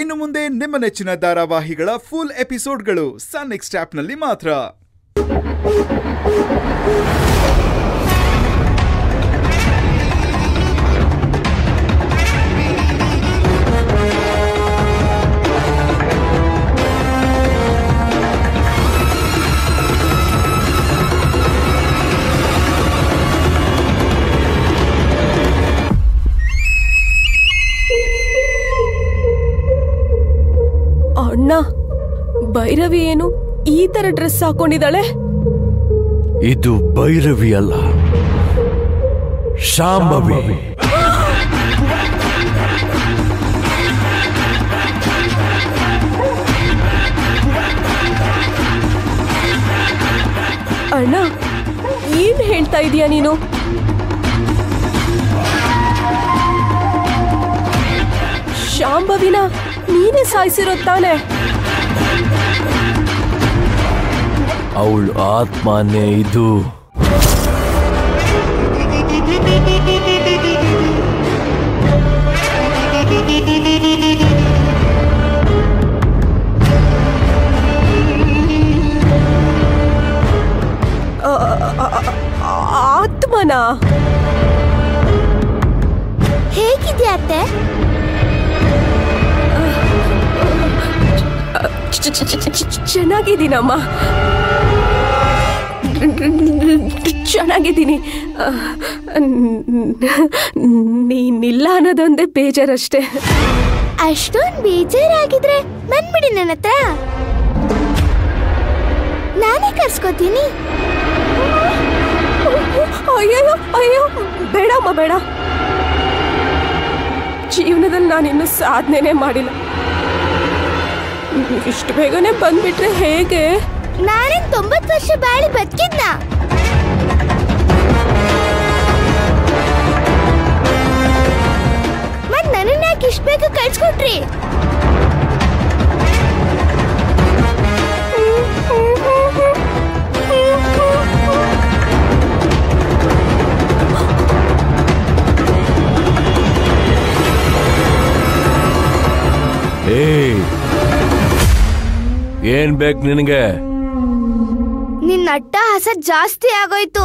ಇನ್ನು ಮುಂದೆ ನಿಮ್ಮ ನೆಚ್ಚಿನ ಧಾರಾವಾಹಿಗಳ ಫುಲ್ ಎಪಿಸೋಡ್ಗಳು ಸನ್ ನೆಕ್ಸ್ಟ್ ಆಪ್ನಲ್ಲಿ ಮಾತ್ರ. ಅಣ್ಣ, ಭೈರವಿ ಏನು ಈ ತರ ಡ್ರೆಸ್ ಹಾಕೊಂಡಿದ್ದಾಳೆ? ಇದು ಭೈರವಿ ಅಲ್ಲ, ಶಾಂಭವಿ. ಅಣ್ಣ, ಏನ್ ಹೇಳ್ತಾ ಇದೀಯ ನೀನು? ಶಾಂಭವಿನ ನೀನೇ ಸಾಯಿಸಿರೋ ತಾನೆ? ಅವಳ ಆತ್ಮನೇ ಇದು. ಆತ್ಮನಾ? ಹೇಗಿದ್ಯಾ ಅತ್ತೆ? ಚೆನ್ನಾಗಿದ್ದೀನಮ್ಮ, ಚೆನ್ನಾಗಿದ್ದೀನಿ. ನೀನಿಲ್ಲ ಅನ್ನೋದೊಂದೇ ಬೇಜಾರಷ್ಟೇ. ಅಷ್ಟೊಂದು ಬೇಜಾರಾಗಿದ್ರೆ ಬಂದ್ಬಿಡಿ ನನ್ನ ಹತ್ರ, ನಾನೇ ಕರ್ಸ್ಕೊತೀನಿ. ಅಯ್ಯೋ ಅಯ್ಯೋ, ಬೇಡಮ್ಮ ಬೇಡ. ಜೀವನದಲ್ಲಿ ನಾನಿನ್ನೂ ಸಾಧನೆನೇ ಮಾಡಿಲ್ಲ. ಇಷ್ಟು ಬೇಗನೆ ಬಂದ್ಬಿಟ್ರೆ ಹೇಗೆ? ನಾನೇನ್ 90 ವರ್ಷ ಬಾಳಿ ಬದುಕಿದ್ನ? ಮತ್ ನನ್ನ ಯಾಕೆ ಇಷ್ಟು ಬೇಗ ಕಳ್ಸ್ಕೊಟ್ರಿ? ಏನ್ ಬೇಕು ನಿನಗೆ? ನಿನ್ನ ಅಟ್ಟಹಾಸ ಜಾಸ್ತಿ ಆಗೋಯ್ತು.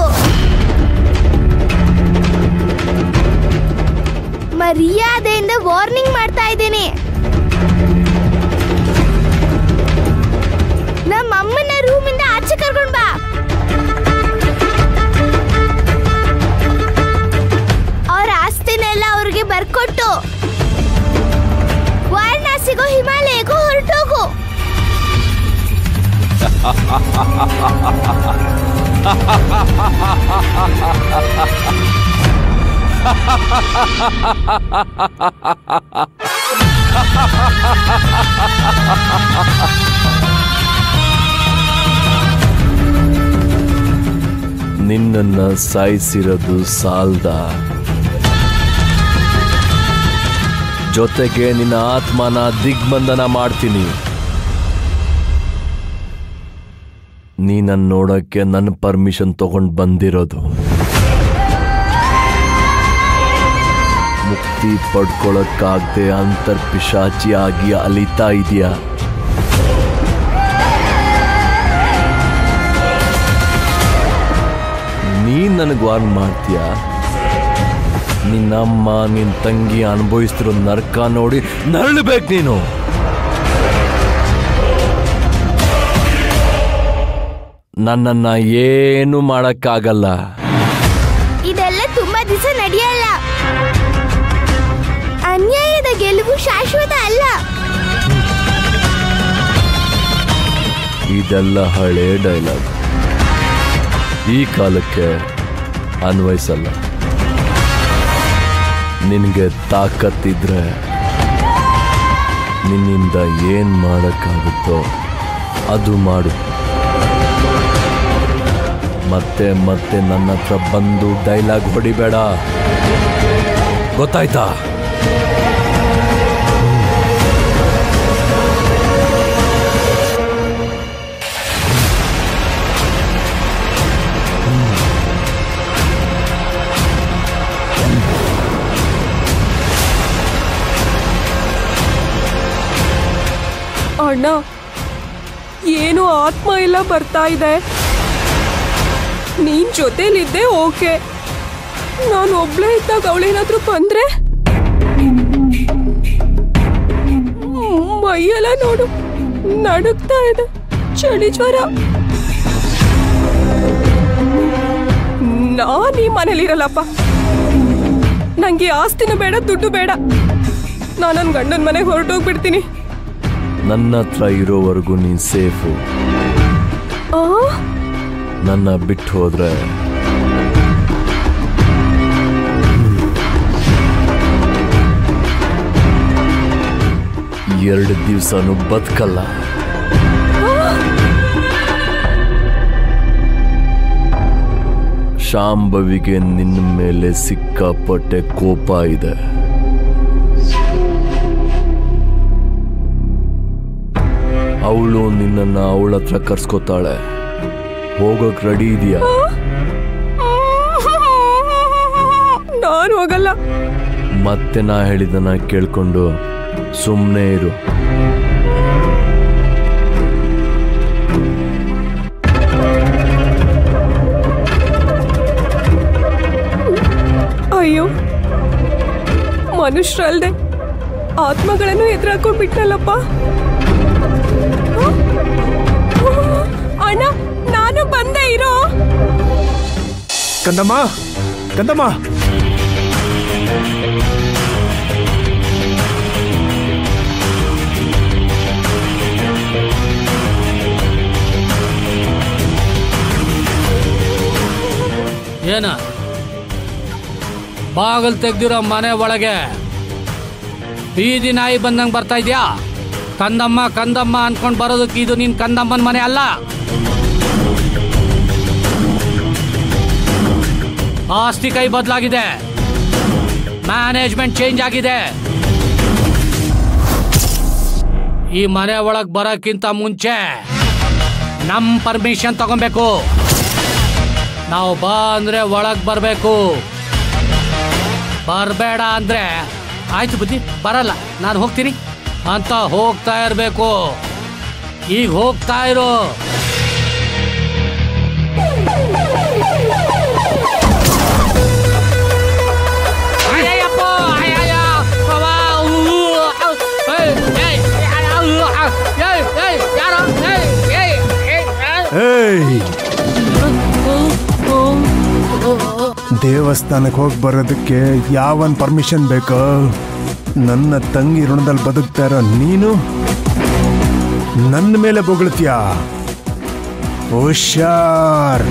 ಮರ್ಯಾದೆಯಿಂದ ವಾರ್ನಿಂಗ್ ಮಾಡ್ತಾ ಇದ್ದೀನಿ. ನಮ್ಮ ಅಮ್ಮನ ರೂಮಿಂದ ಆಚೆ ಕರ್ಕೊಂಡ್ ಬಾ. ಅವ್ರ ಆಸ್ತಿನೆಲ್ಲ ಅವ್ರಿಗೆ ಬರ್ಕೊಟ್ಟು ವಾರಣಾಸಿಗೋ ಹಿಮಾಲಯಕ್ಕೂ ಹೊರಟೋಗು. ನಿನ್ನನ್ನ ಸಾಯಿಸಿರೋದು ಸಾಲ್ದ, ಜೊತೆಗೆ ನಿನ್ನ ಆತ್ಮನ ದಿಗ್ಬಂಧನ ಮಾಡ್ತೀನಿ. ನೀನನ್ನ ನೋಡಕ್ಕೆ ನನ್ನ ಪರ್ಮಿಷನ್ ತಗೊಂಡು ಬಂದಿರೋದು. ಮುಕ್ತಿ ಪಡ್ಕೊಳಕ್ಕಾಗದೆ ಅಂತರ್ಪಿಶಾಚಿಯಾಗಿ ಅಲಿತಾ ಇದೆಯಾ? ನೀನ್ ನನಗೆ ವಾರ್ನ್ ಮಾಡ್ತೀಯ? ನಿನ್ನಮ್ಮ ನಿನ್ನ ತಂಗಿ ಅನುಭವಿಸ್ತಿರೋ ನರ್ಕ ನೋಡಿ ನರಳಬೇಕು ನೀನು. ನನ್ನನ್ನ ಏನು ಮಾಡಕ್ಕಾಗಲ್ಲ. ಇದೆಲ್ಲ ತುಂಬಾ ದಿವಸ ನಡೆಯಲ್ಲ. ಅನ್ಯಾಯದ ಗೆಲುವು ಶಾಶ್ವತ ಅಲ್ಲ. ಇದೆಲ್ಲ ಹಳೆ ಡೈಲಾಗ್, ಈ ಕಾಲಕ್ಕೆ ಅನ್ವಯಿಸಲ್ಲ. ನಿನಗೆ ತಾಕತ್ತಿದ್ರೆ ನಿನ್ನಿಂದ ಏನ್ ಮಾಡಕ್ಕಾಗುತ್ತೋ ಅದು ಮಾಡು. ಮತ್ತೆ ಮತ್ತೆ ನನ್ನ ಹತ್ರ ಬಂದು ಡೈಲಾಗ್ ಹೊಡಿಬೇಡ, ಗೊತ್ತಾಯ್ತಾ? ಅಣ್ಣ, ಏನೋ ಆತ್ಮ ಎಲ್ಲ ಬರ್ತಾ ಇದೆ. ನೀನ್ ಜೊತೆಲಿದ್ದೆ ಓಕೆ, ನಾನು ಒಬ್ಳೇ ಇದ್ದಾಗ ಅವಳೇನಾದ್ರೂ ಬಂದ್ರೆ ಮೈಯೆಲ್ಲ ನೋಡು ನಡುಗ್ತಾ ಇದೆ, ಚಳಿ ಜ್ವರ. ನಾನ್ ಈ ಮನೇಲಿರಲ್ಲಪ್ಪ. ನಂಗೆ ಆಸ್ತಿನೂ ಬೇಡ, ದುಡ್ಡು ಬೇಡ. ನಾನು ನನ್ನ ಗಂಡನ ಮನೆಗೆ ಹೊರಟೋಗ್ಬಿಡ್ತೀನಿ. ನನ್ನ ಹತ್ರ ಇರೋವರೆಗೂ ನೀನ್ ಸೇಫು. ನನ್ನ ಬಿಟ್ಟು ಹೋದ್ರೆ 2 ದಿವಸನೂ ಬದುಕಲ್ಲ. ಶಾಂಭವಿಗೆ ನಿನ್ನ ಮೇಲೆ ಸಿಕ್ಕಾಪಟ್ಟೆ ಕೋಪ ಇದೆ. ಅವಳು ನಿನ್ನನ್ನ ಅವಳ ಹತ್ರ ಕರ್ಸ್ಕೊತಾಳೆ. ಹೋಗಕ್ ರೆಡಿ ಇದೆಯಾ? ನಾನು ಹೋಗಲ್ಲ. ಮತ್ತೆ ನಾ ಹೇಳಿದನ ಕೇಳ್ಕೊಂಡು ಸುಮ್ಮನೆ ಇರು. ಅಯ್ಯೋ, ಮನುಷ್ಯರಲ್ದೆ ಆತ್ಮಗಳನ್ನು ಎದುರಾಕೊಂಡು ಬಿಟ್ಟಲ್ಲಪ್ಪ. ಅಣ್ಣ, ನಾನು ಬಂದೆ, ಇರೋ. ಕಂದಮ್ಮ, ಕಂದಮ್ಮ, ಏನ ಬಾಗಲ್ ತೆಗ್ದಿರೋ ಮನೆ ಒಳಗೆ ಬೀದಿ ನಾಯಿ ಬಂದಂಗೆ ಬರ್ತಾ ಇದ್ಯಾ? ಕಂದಮ್ಮ ಕಂದಮ್ಮ ಅನ್ಕೊಂಡ್ ಬರೋದಕ್ಕೆ ಇದು ನಿನ್ ಕಂದಮ್ಮನ ಮನೆ ಅಲ್ಲ. ಆಸ್ತಿ ಕೈ ಬದಲಾಗಿದೆ, ಮ್ಯಾನೇಜ್ಮೆಂಟ್ ಚೇಂಜ್ ಆಗಿದೆ. ಈ ಮನೆ ಒಳಗ್ ಬರೋಕ್ಕಿಂತ ಮುಂಚೆ ನಮ್ ಪರ್ಮಿಷನ್ ತಗೊಬೇಕು. ನಾವು ಬಾ ಅಂದ್ರೆ ಒಳಗ್ ಬರ್ಬೇಕು, ಬರ್ಬೇಡ ಅಂದ್ರೆ ಆಯ್ತು ಬುದ್ಧಿ ಬರಲ್ಲ, ನಾನು ಹೋಗ್ತೀನಿ ಅಂತ ಹೋಗ್ತಾ ಇರ್ಬೇಕು. ಈಗ ಹೋಗ್ತಾ ಇರೋ. ದೇವಸ್ಥಾನಕ್ಕೆ ಹೋಗಿ ಬರೋದಕ್ಕೆ ಯಾವನ್ ಪರ್ಮಿಷನ್ ಬೇಕು? ನನ್ನ ತಂಗಿ ಋಣದಲ್ಲಿ ಬದುಕ್ತಾ ಇರೋ ನೀನು ನನ್ನ ಮೇಲೆ ಬೊಗಳ್ತೀಯ? ಹುಷಾರ್.